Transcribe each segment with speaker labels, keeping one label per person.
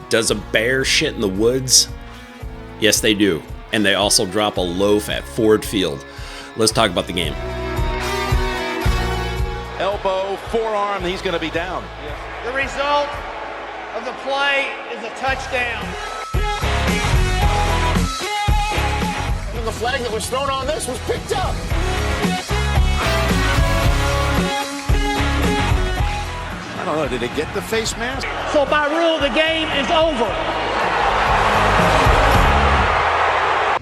Speaker 1: Does a bear shit in the woods? Yes, they do. And they also drop a loaf at Ford Field. Let's talk about the game.
Speaker 2: Elbow, forearm, he's going to be down.
Speaker 3: The result of the play is a touchdown.
Speaker 4: The flag that was thrown on this was picked up.
Speaker 2: I don't know, did it get the face mask?
Speaker 3: So by rule, the game is over.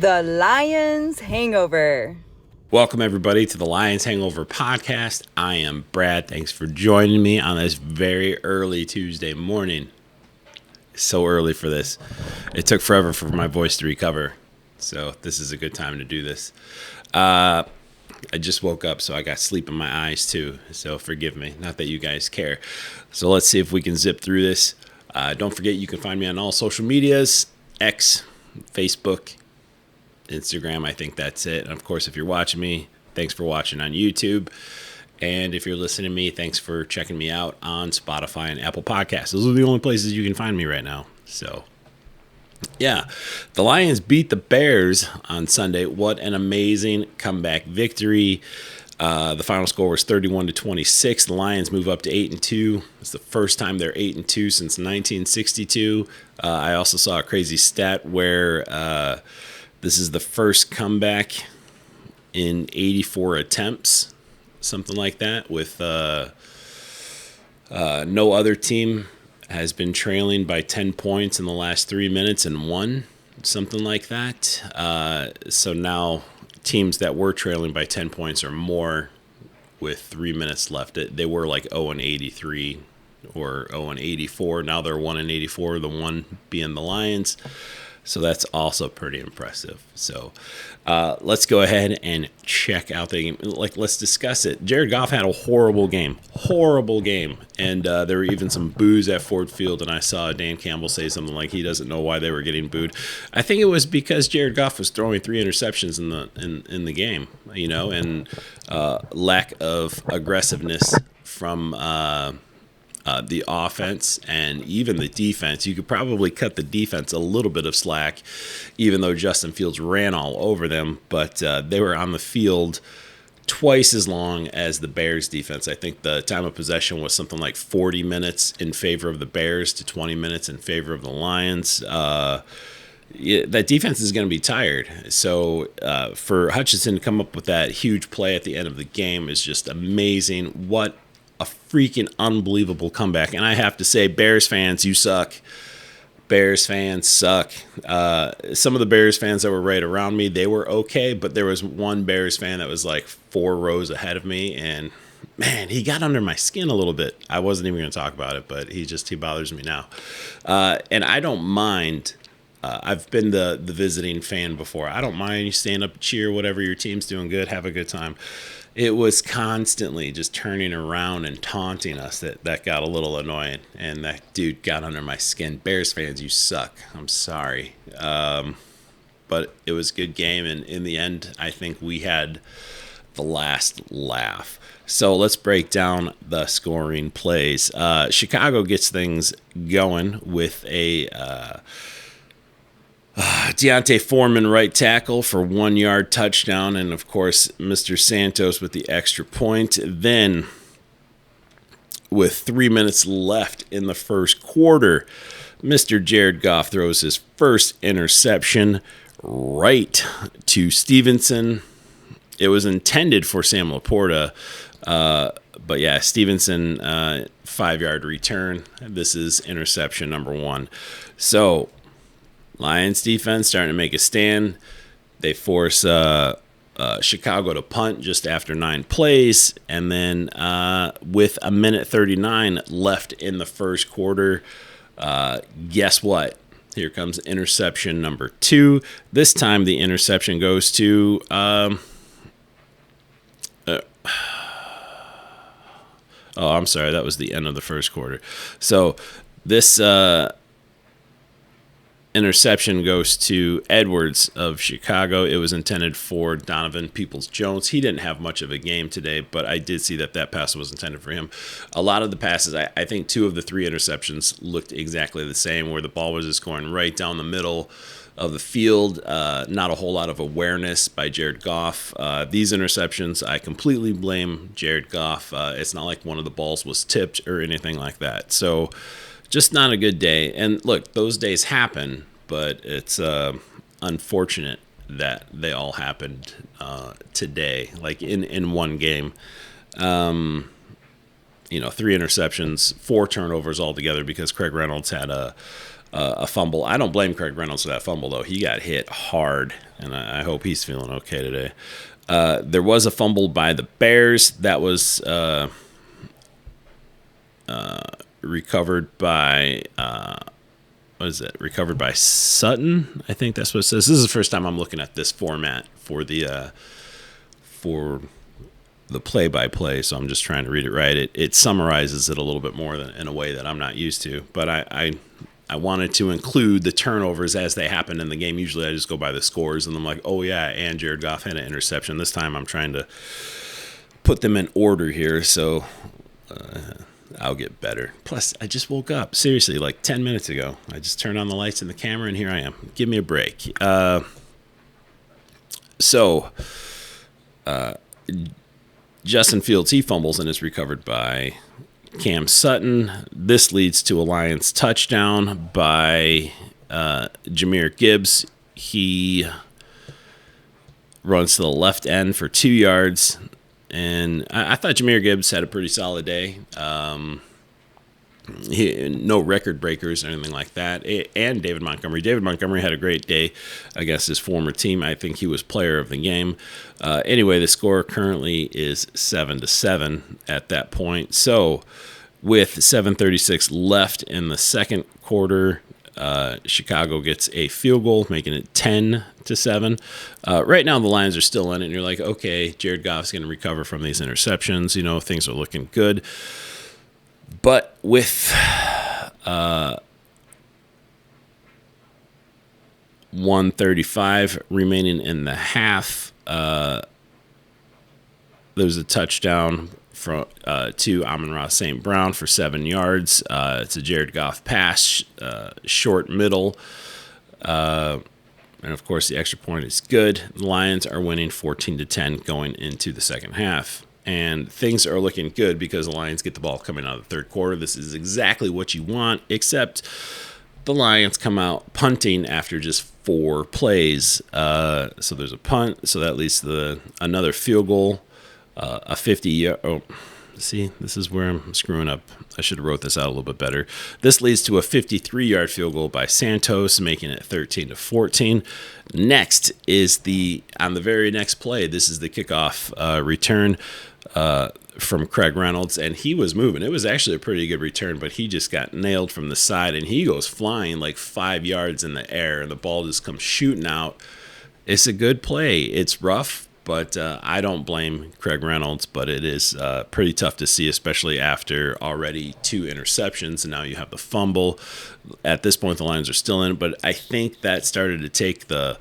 Speaker 5: The Lions Hangover.
Speaker 1: Welcome, everybody, to the Lions Hangover podcast. I am Brad. Thanks for joining me on this very early Tuesday morning. So early for this. It took forever for my voice to recover. So this is a good time to do this. I just woke up, so I got sleep in my eyes too. So forgive me. Not that you guys care. So let's see if we can zip through this. Don't forget, you can find me on all social medias, X, Facebook, Instagram. I think that's it. And of course, if you're watching me, thanks for watching on YouTube. And if you're listening to me, thanks for checking me out on Spotify and Apple Podcasts. Those are the only places you can find me right now. So yeah, the Lions beat the Bears on Sunday. What an amazing comeback victory. The final score was 31-26. The Lions move up to 8-2. It's the first time they're 8-2 since 1962. I also saw a crazy stat where this is the first comeback in 84 attempts, something like that, with no other team has been trailing by 10 points in the last 3 minutes and won, something like that. So now teams that were trailing by 10 points or more with 3 minutes left, they were like 0-83 or 0-84. Now they're 1-84, the one being the Lions. So that's also pretty impressive. So let's go ahead and check out the game. Let's discuss it. Jared Goff had a horrible game. And there were even some boos at Ford Field, and I saw Dan Campbell say something like he doesn't know why they were getting booed. I think it was because Jared Goff was throwing 3 interceptions in the game, and lack of aggressiveness from the offense and even the defense. You could probably cut the defense a little bit of slack, even though Justin Fields ran all over them, but they were on the field twice as long as the Bears defense. I think the time of possession was something like 40 minutes in favor of the Bears to 20 minutes in favor of the Lions. That defense is going to be tired. So for Hutchinson to come up with that huge play at the end of the game is just amazing. What a freaking unbelievable comeback. And I have to say, Bears fans, you suck. Bears fans suck. Some of the Bears fans that were right around me, they were okay, but there was one Bears fan that was like 4 rows ahead of me, and man, he got under my skin a little bit. I wasn't even going to talk about it, but he bothers me now. And I don't mind. I've been the visiting fan before. I don't mind. You stand up, cheer, whatever, your team's doing good, have a good time. It was constantly just turning around and taunting us that got a little annoying, and that dude got under my skin. Bears fans, you suck. I'm sorry. But it was a good game, and in the end, I think we had the last laugh. So let's break down the scoring plays. Chicago gets things going with a Deontay Foreman right tackle for 1-yard touchdown, and of course Mr. Santos with the extra point. Then with 3 minutes left in the first quarter, Mr. Jared Goff throws his first interception right to Stevenson. It was intended for Sam Laporta, but yeah, Stevenson 5-yard return. This is interception number 1. So Lions defense starting to make a stand. They force Chicago to punt just after 9 plays. And then with 1:39 left in the first quarter, guess what? Here comes interception number 2. This time the interception goes to I'm sorry. That was the end of the first quarter. So this interception goes to Edwards of Chicago. It was intended for Donovan Peoples-Jones. He didn't have much of a game today, but I did see that pass was intended for him. A lot of the passes, I think 2 of the 3 interceptions looked exactly the same, where the ball was just going right down the middle of the field. Not a whole lot of awareness by Jared Goff. These interceptions, I completely blame Jared Goff. It's not like one of the balls was tipped or anything like that. So just not a good day. And look, those days happen, but it's unfortunate that they all happened today, like in one game. 3 interceptions, 4 turnovers altogether because Craig Reynolds had a fumble. I don't blame Craig Reynolds for that fumble, though. He got hit hard, and I hope he's feeling okay today. There was a fumble by the Bears that was recovered by recovered by Sutton. I think that's what it says. This is the first time I'm looking at this format for the play-by-play, so I'm just trying to read it right. It summarizes it a little bit more in a way that I'm not used to, but I wanted to include the turnovers as they happened in the game. Usually I just go by the scores, and I'm like, oh yeah, and Jared Goff had an interception. This time I'm trying to put them in order here, so I'll get better. Plus, I just woke up, seriously, like 10 minutes ago. I just turned on the lights and the camera, and here I am. Give me a break. Justin Fields, he fumbles and is recovered by Cam Sutton. This leads to a Lions touchdown by Jahmyr Gibbs. He runs to the left end for 2 yards. And I thought Jahmyr Gibbs had a pretty solid day. No record breakers or anything like that. And David Montgomery. David Montgomery had a great day against his former team. I think he was player of the game. Anyway, the score currently is 7-7 at that point. So with 7:36 left in the second quarter, Chicago gets a field goal, making it 10-7. Right now, the Lions are still in it, and you're like, okay, Jared Goff's going to recover from these interceptions. Things are looking good. But with 1:35 remaining in the half, there's a touchdown to Amon-Ra St. Brown for 7 yards. It's a Jared Goff pass, short middle. And, of course, the extra point is good. The Lions are winning 14-10 going into the second half. And things are looking good because the Lions get the ball coming out of the third quarter. This is exactly what you want, except the Lions come out punting after just 4 plays. So there's a punt, so that leads to another field goal, a 50-yard. Oh, see, this is where I'm screwing up. I should have wrote this out a little bit better. This leads to a 53-yard field goal by Santos, making it 13-14. Next is on the very next play, this is the kickoff return from Craig Reynolds, and he was moving. It was actually a pretty good return, but he just got nailed from the side, and he goes flying like 5 yards in the air, and the ball just comes shooting out. It's a good play. It's rough, but I don't blame Craig Reynolds, but it is pretty tough to see, especially after already 2 interceptions, and now you have the fumble. At this point, the Lions are still in, but I think that started to take the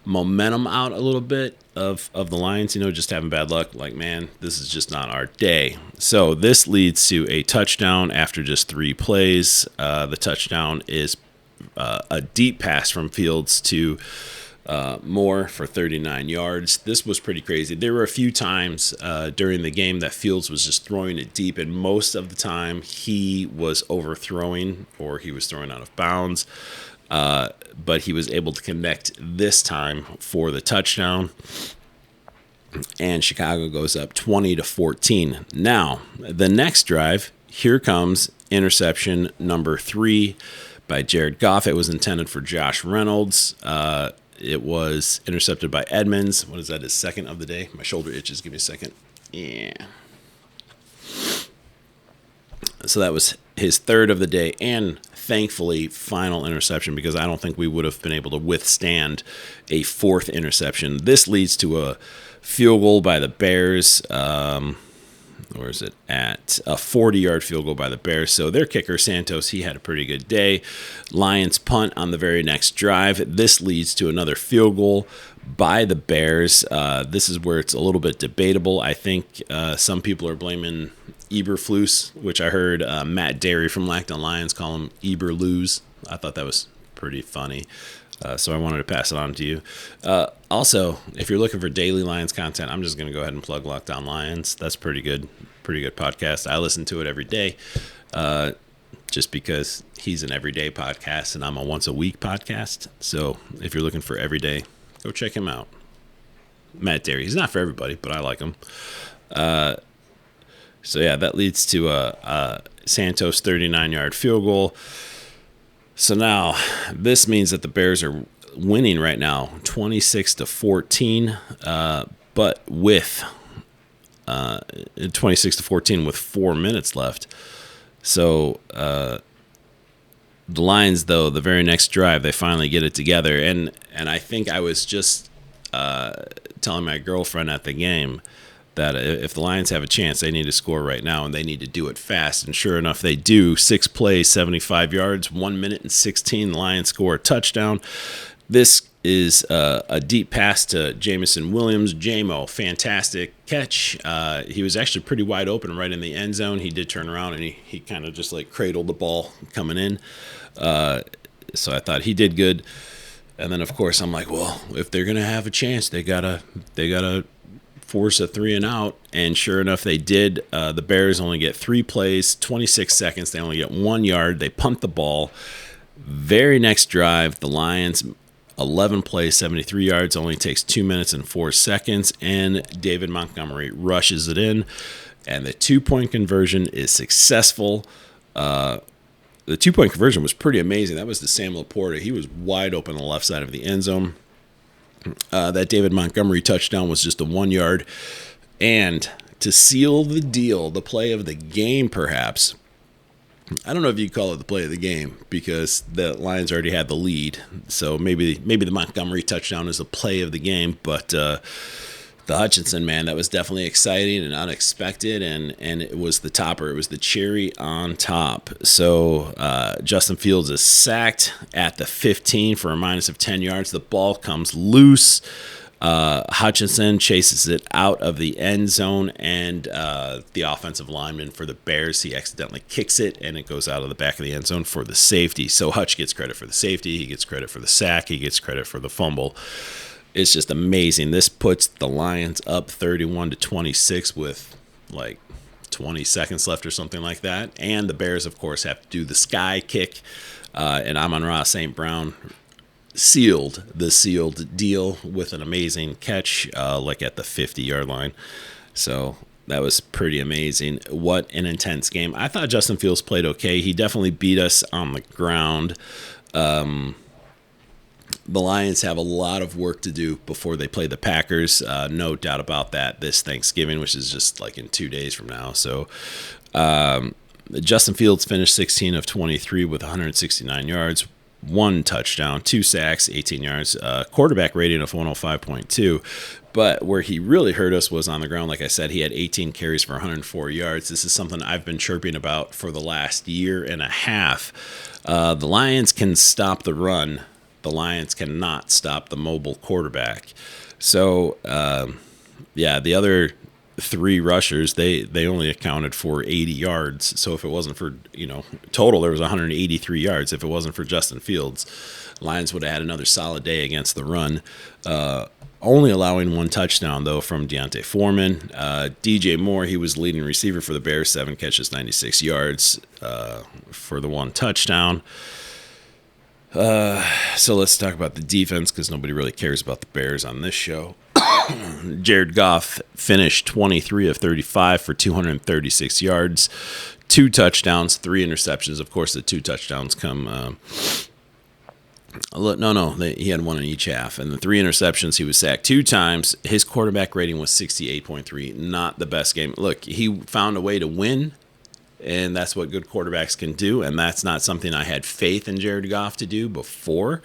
Speaker 1: momentum out a little bit of the Lions, just having bad luck. Like, man, this is just not our day. So this leads to a touchdown after just 3 plays. The touchdown is a deep pass from Fields to Moore for 39 yards. This was pretty crazy. There were a few times during the game that Fields was just throwing it deep, and most of the time he was overthrowing or he was throwing out of bounds. But he was able to connect this time for the touchdown, and Chicago goes up 20-14. Now, the next drive, here comes interception number 3 by Jared Goff. It was intended for Josh Reynolds. It was intercepted by Edmonds. What is that, his second of the day? My shoulder itches. Give me a second. Yeah. So that was his third of the day, and thankfully final interception, because I don't think we would have been able to withstand a 4th interception. This leads to a field goal by the Bears. Where is it at? A 40-yard field goal by the Bears. So their kicker, Santos, he had a pretty good day. Lions punt on the very next drive. This leads to another field goal by the Bears. This is where it's a little bit debatable. I think some people are blaming Eberflus, which I heard Matt Derry from Locked On Lions call him Eberlose. I thought that was pretty funny. So I wanted to pass it on to you. Also, if you're looking for daily Lions content, I'm just going to go ahead and plug Locked On Lions. That's pretty good podcast. I listen to it every day just because he's an everyday podcast and I'm a once-a-week podcast. So if you're looking for every day, go check him out. Matt Derry. He's not for everybody, but I like him. So, yeah, that leads to a Santos 39-yard field goal. So now this means that the Bears are winning right now, 26-14, but with 26-14 with 4 minutes left. So the Lions, though, the very next drive, they finally get it together. And I think I was just telling my girlfriend at the game that if the Lions have a chance, they need to score right now, and they need to do it fast. And sure enough, they do. 6 plays, 75 yards, 1 minute and 16. The Lions score a touchdown. This is a deep pass to Jameson Williams. J-Mo, fantastic catch. He was actually pretty wide open right in the end zone. He did turn around, and he kind of just like cradled the ball coming in. So I thought he did good. And then, of course, I'm like, well, if they're going to have a chance, they gotta force a 3-and-out, and sure enough, they did. The Bears only get 3 plays, 26 seconds. They only get 1 yard. They punt the ball. Very next drive, the Lions, 11 plays, 73 yards, only takes 2 minutes and 4 seconds, and David Montgomery rushes it in, and the 2-point conversion is successful. The 2-point conversion was pretty amazing. That was to Sam Laporta. He was wide open on the left side of the end zone. That David Montgomery touchdown was just a 1 yard. And to seal the deal, the play of the game, perhaps. I don't know if you call it the play of the game because the Lions already had the lead. So maybe the Montgomery touchdown is the play of the game. But the Hutchinson, man, that was definitely exciting and unexpected. And it was the topper. It was the cherry on top. So Justin Fields is sacked at the 15 for a minus of 10 yards. The ball comes loose. Hutchinson chases it out of the end zone, and the offensive lineman for the Bears, he accidentally kicks it, and it goes out of the back of the end zone for the safety. So Hutch gets credit for the safety. He gets credit for the sack. He gets credit for the fumble. It's just amazing. This puts the Lions up 31-26 with like 20 seconds left or something like that. And the Bears, of course, have to do the sky kick. And Amon-Ra St. Brown sealed the sealed deal with an amazing catch, like at the 50-yard line. So that was pretty amazing. What an intense game. I thought Justin Fields played okay. He definitely beat us on the ground. The Lions have a lot of work to do before they play the Packers. No doubt about that this Thanksgiving, which is just like in 2 days from now. So Justin Fields finished 16 of 23 with 169 yards, 1 touchdown, 2 sacks, 18 yards, quarterback rating of 105.2. But where he really hurt us was on the ground. Like I said, he had 18 carries for 104 yards. This is something I've been chirping about for the last year and a half. The Lions can stop the run. The Lions cannot stop the mobile quarterback. So, the other 3 rushers, they only accounted for 80 yards. So if it wasn't for, total, there was 183 yards. If it wasn't for Justin Fields, Lions would have had another solid day against the run. Only allowing 1 touchdown, though, from Deontay Foreman. DJ Moore, he was leading receiver for the Bears, 7 catches, 96 yards for the 1 touchdown. So let's talk about the defense because nobody really cares about the Bears on this show. Jared Goff finished 23 of 35 for 236 yards, 2 touchdowns, 3 interceptions. Of course, the 2 touchdowns come. He had 1 in each half. And the 3 interceptions, he was sacked 2 times. His quarterback rating was 68.3. Not the best game. Look, he found a way to win. And that's what good quarterbacks can do. And that's not something I had faith in Jared Goff to do before.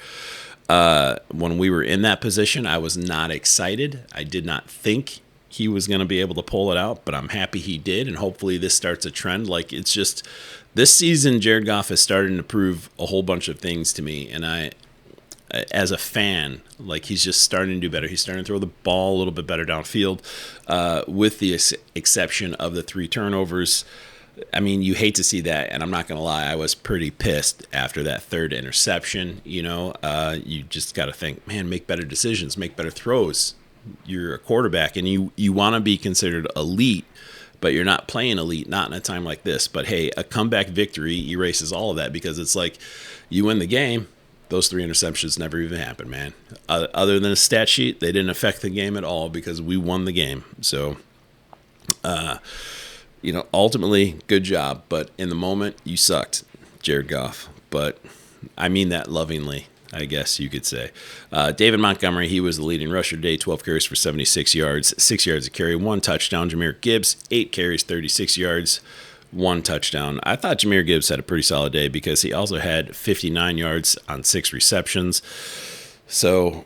Speaker 1: When we were in that position, I was not excited. I did not think he was going to be able to pull it out, but I'm happy he did, and hopefully this starts a trend. Like, it's just this season, Jared Goff is starting to prove a whole bunch of things to me, and I, as a fan, like, he's just starting to do better. He's starting to throw the ball a little bit better downfield, with the exception of the 3 turnovers. I mean, you hate to see that, and I'm not going to lie, I was pretty pissed after that 3rd interception. You just got to think, man, make better decisions, make better throws. You're a quarterback, and you want to be considered elite, but you're not playing elite, not in a time like this. But, hey, a comeback victory erases all of that, because it's like you win the game. Those 3 interceptions never even happened, man. Other than a stat sheet, they didn't affect the game at all because we won the game. So, ultimately, good job. But in the moment, you sucked, Jared Goff. But I mean that lovingly, I guess you could say. David Montgomery, he was the leading rusher today, 12 carries for 76 yards, 6 yards a carry, 1 touchdown. Jahmyr Gibbs, 8 carries, 36 yards, 1 touchdown. I thought Jahmyr Gibbs had a pretty solid day because he also had 59 yards on 6 receptions. So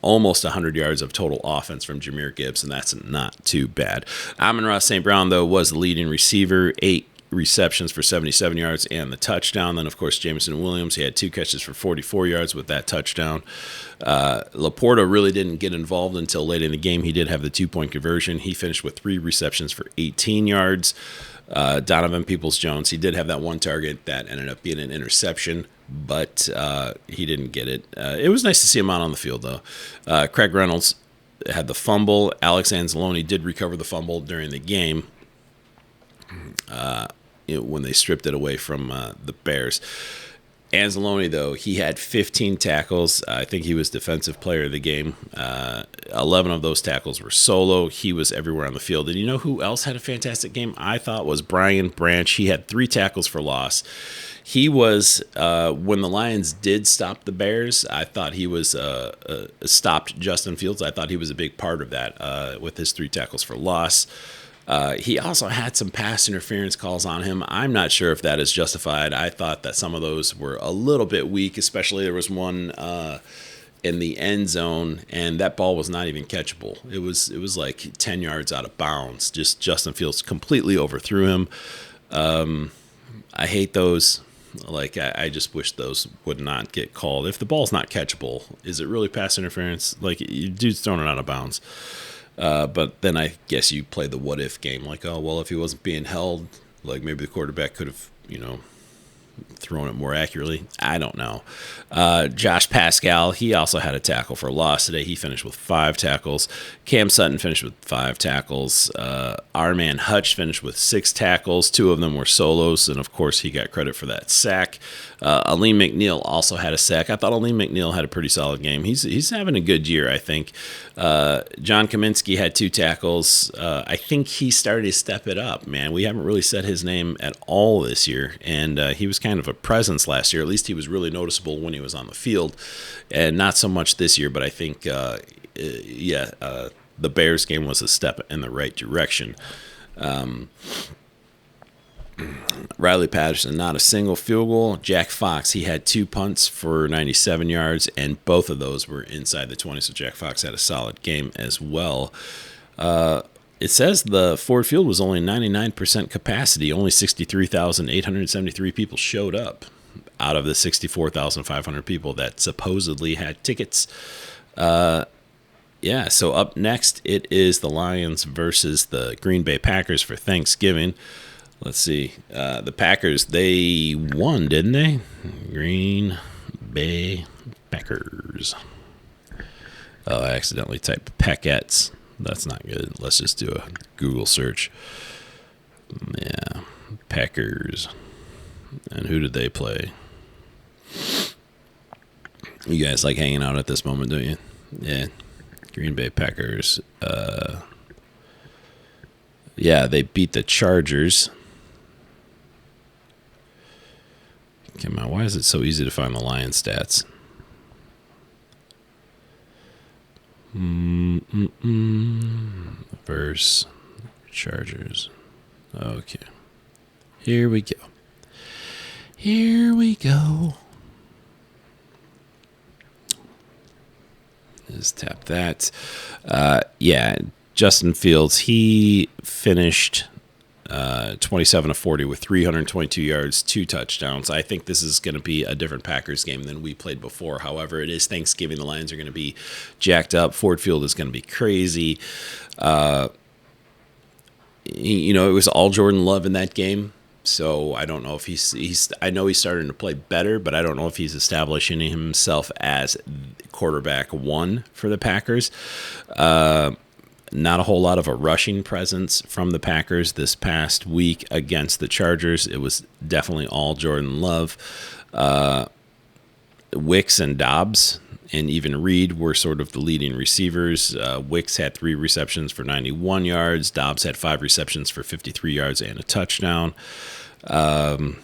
Speaker 1: almost 100 yards of total offense from Jahmyr Gibbs, and that's not too bad. Amon-Ra St. Brown, though, was the leading receiver, 8 receptions for 77 yards and the touchdown. Then, of course, Jameson Williams, he had 2 catches for 44 yards with that touchdown. Laporta really didn't get involved until late in the game. He did have the 2-point conversion. He finished with 3 receptions for 18 yards. Donovan Peoples-Jones, he did have that 1 target that ended up being an interception, but he didn't get it. It was nice to see him out on the field, though. Craig Reynolds had the fumble. Alex Anzalone did recover the fumble during the game when they stripped it away from the Bears. Anzalone, though, he had 15 tackles. I think he was defensive player of the game. 11 of those tackles were solo. He was everywhere on the field. And you know who else had a fantastic game? I thought was Brian Branch. He had 3 tackles for loss. He was, when the Lions did stop the Bears, I thought he was stopped Justin Fields. I thought he was a big part of that with his 3 tackles for loss. He also had some pass interference calls on him. I'm not sure if that is justified. I thought that some of those were a little bit weak, especially there was one in the end zone, and that ball was not even catchable. It was like 10 yards out of bounds. Just Justin Fields completely overthrew him. I hate those. Like, I just wish those would not get called. If the ball's not catchable, is it really pass interference? Like, dude's throwing it out of bounds. But then I guess you play the what if game. Like, oh, well, if he wasn't being held, like maybe the quarterback could have, thrown it more accurately. I don't know. Josh Pascal, he also had a tackle for a loss today. He finished with 5 tackles. Cam Sutton finished with 5 tackles. Our man Hutch finished with 6 tackles. 2 of them were solos, and of course he got credit for that sack. Aleem McNeil also had a sack. I thought Aleem McNeil had a pretty solid game. He's having a good year, I think. John Kaminsky had 2 tackles. I think he started to step it up, man. We haven't really said his name at all this year, and he was kind of a presence last year. At least he was really noticeable when he was on the field, and not so much this year, but I think, the Bears game was a step in the right direction. Riley Patterson, not a single field goal. Jack Fox, he had 2 punts for 97 yards, and both of those were inside the 20, so Jack Fox had a solid game as well. It says the Ford Field was only 99% capacity. Only 63,873 people showed up out of the 64,500 people that supposedly had tickets. So up next, it is the Lions versus the Green Bay Packers for Thanksgiving. Let's see. The Packers, they won, didn't they? Green Bay Packers. Oh, I accidentally typed Packettes. That's not good. Let's just do a Google search. Yeah, Packers. And who did they play? You guys like hanging out at this moment, don't you? Yeah. Green Bay Packers. They beat the Chargers. Come on, why is it so easy to find the Lions stats? Versus Chargers. Okay. Here we go. Just tap that. Justin Fields, he finished 27 of 40 with 322 yards, 2 touchdowns. I think this is going to be a different Packers game than we played before. However, it is Thanksgiving. The Lions are going to be jacked up. Ford Field is going to be crazy. It was all Jordan Love in that game. So I don't know if he's I know he's starting to play better, but I don't know if he's establishing himself as quarterback 1 for the Packers. Not a whole lot of a rushing presence from the Packers this past week against the Chargers. It was definitely all Jordan Love. Wicks and Dobbs and even Reed were sort of the leading receivers. Wicks had 3 receptions for 91 yards. Dobbs had 5 receptions for 53 yards and a touchdown. And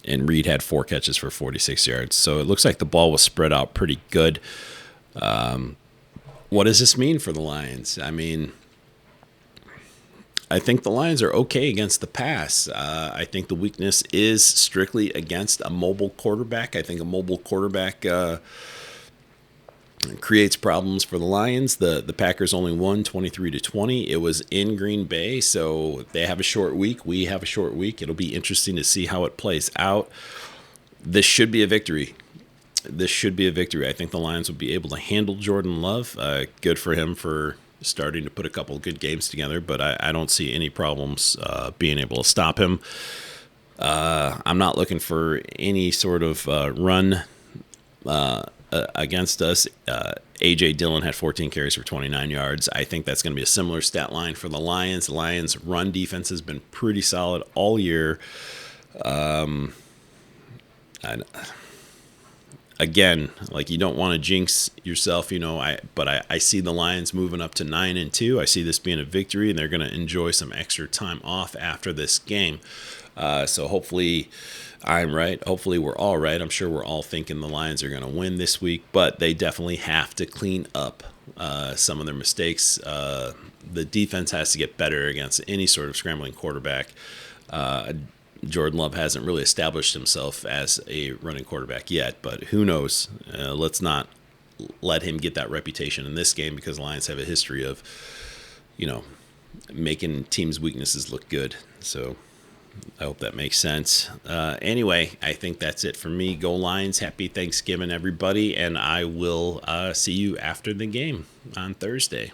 Speaker 1: Reed had 4 catches for 46 yards. So it looks like the ball was spread out pretty good. What does this mean for the Lions? I mean, I think the Lions are okay against the pass. I think the weakness is strictly against a mobile quarterback. I think a mobile quarterback creates problems for the Lions. The Packers only won 23-20. It was in Green Bay, so they have a short week. We have a short week. It'll be interesting to see how it plays out. This should be a victory. I think the Lions will be able to handle Jordan Love. Good for him for starting to put a couple of good games together, but I don't see any problems being able to stop him. I'm not looking for any sort of run against us. A.J. Dillon had 14 carries for 29 yards. I think that's going to be a similar stat line for the Lions. The Lions' run defense has been pretty solid all year. Again, like, you don't want to jinx yourself, but I see the Lions moving up to 9-2. I see this being a victory, and they're going to enjoy some extra time off after this game. So hopefully I'm right. Hopefully we're all right. I'm sure we're all thinking the Lions are going to win this week, but they definitely have to clean up some of their mistakes. The defense has to get better against any sort of scrambling quarterback. Jordan Love hasn't really established himself as a running quarterback yet, but who knows? Let's not let him get that reputation in this game, because the Lions have a history of, making teams' weaknesses look good. So I hope that makes sense. Anyway, I think that's it for me. Go Lions. Happy Thanksgiving, everybody, and I will see you after the game on Thursday.